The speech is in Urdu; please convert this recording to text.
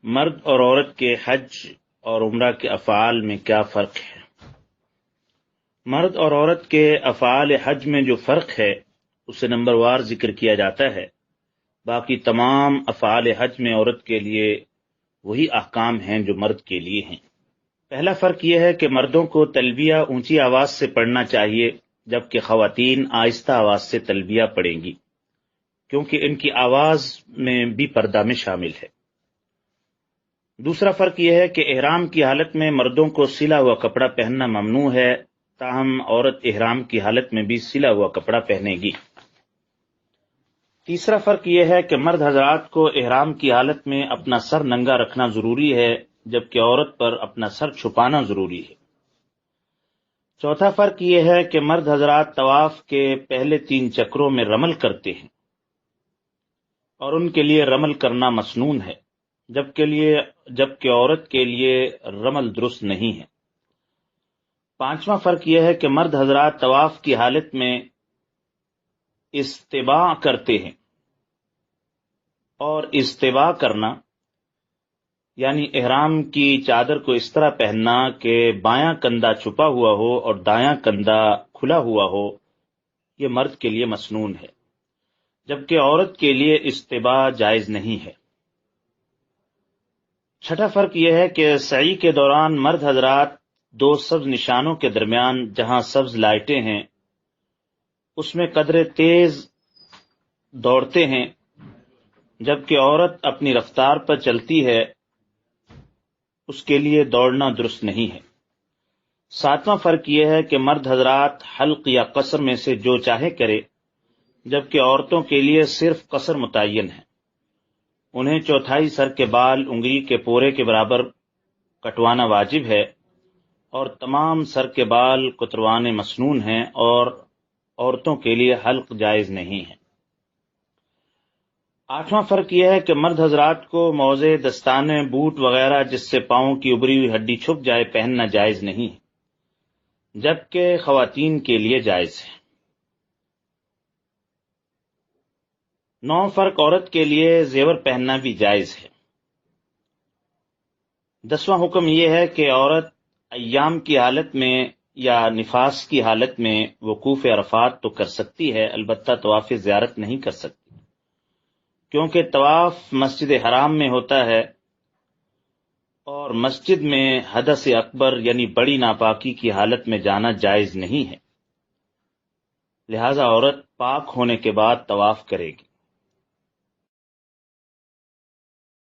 مرد اور عورت کے حج اور عمرہ کے افعال میں کیا فرق ہے؟ مرد اور عورت کے افعال حج میں جو فرق ہے اسے نمبر وار ذکر کیا جاتا ہے۔ باقی تمام افعال حج میں عورت کے لیے وہی احکام ہیں جو مرد کے لیے ہیں۔ پہلا فرق یہ ہے کہ مردوں کو تلبیہ اونچی آواز سے پڑھنا چاہیے، جبکہ خواتین آہستہ آواز سے تلبیہ پڑھیں گی، کیونکہ ان کی آواز میں بھی پردہ میں شامل ہے۔ دوسرا فرق یہ ہے کہ احرام کی حالت میں مردوں کو سلا ہوا کپڑا پہننا ممنوع ہے، تاہم عورت احرام کی حالت میں بھی سلا ہوا کپڑا پہنے گی۔ تیسرا فرق یہ ہے کہ مرد حضرات کو احرام کی حالت میں اپنا سر ننگا رکھنا ضروری ہے، جبکہ عورت پر اپنا سر چھپانا ضروری ہے۔ چوتھا فرق یہ ہے کہ مرد حضرات طواف کے پہلے 3 چکروں میں رمل کرتے ہیں اور ان کے لیے رمل کرنا مسنون ہے، جبکہ عورت کے لیے رمل درست نہیں ہے۔ پانچواں فرق یہ ہے کہ مرد حضرات طواف کی حالت میں استباء کرتے ہیں، اور استباء کرنا یعنی احرام کی چادر کو اس طرح پہننا کہ بایاں کندھا چھپا ہوا ہو اور دایاں کندھا کھلا ہوا ہو، یہ مرد کے لیے مسنون ہے، جبکہ عورت کے لیے استباء جائز نہیں ہے۔ چھٹا فرق یہ ہے کہ سعی کے دوران مرد حضرات 2 سبز نشانوں کے درمیان جہاں سبز لائٹیں ہیں اس میں قدرے تیز دوڑتے ہیں، جبکہ عورت اپنی رفتار پر چلتی ہے، اس کے لیے دوڑنا درست نہیں ہے۔ 7واں فرق یہ ہے کہ مرد حضرات حلق یا قصر میں سے جو چاہے کرے، جبکہ عورتوں کے لیے صرف قصر متعین ہے۔ انہیں 1/4 سر کے بال انگلی کے پورے کے برابر کٹوانا واجب ہے، اور تمام سر کے بال کتروانے مسنون ہیں، اور عورتوں کے لیے حلق جائز نہیں ہے۔ 8واں فرق یہ ہے کہ مرد حضرات کو موزے، دستانے، بوٹ وغیرہ جس سے پاؤں کی ابری ہوئی ہڈی چھپ جائے پہننا جائز نہیں ہے، جبکہ خواتین کے لیے جائز ہے۔ 9واں فرق عورت کے لیے زیور پہننا بھی جائز ہے۔ 10واں حکم یہ ہے کہ عورت ایام کی حالت میں یا نفاس کی حالت میں وقوف عرفات تو کر سکتی ہے، البتہ طواف زیارت نہیں کر سکتی، کیونکہ طواف مسجد حرام میں ہوتا ہے اور مسجد میں حدث اکبر یعنی بڑی ناپاکی کی حالت میں جانا جائز نہیں ہے، لہذا عورت پاک ہونے کے بعد طواف کرے گی۔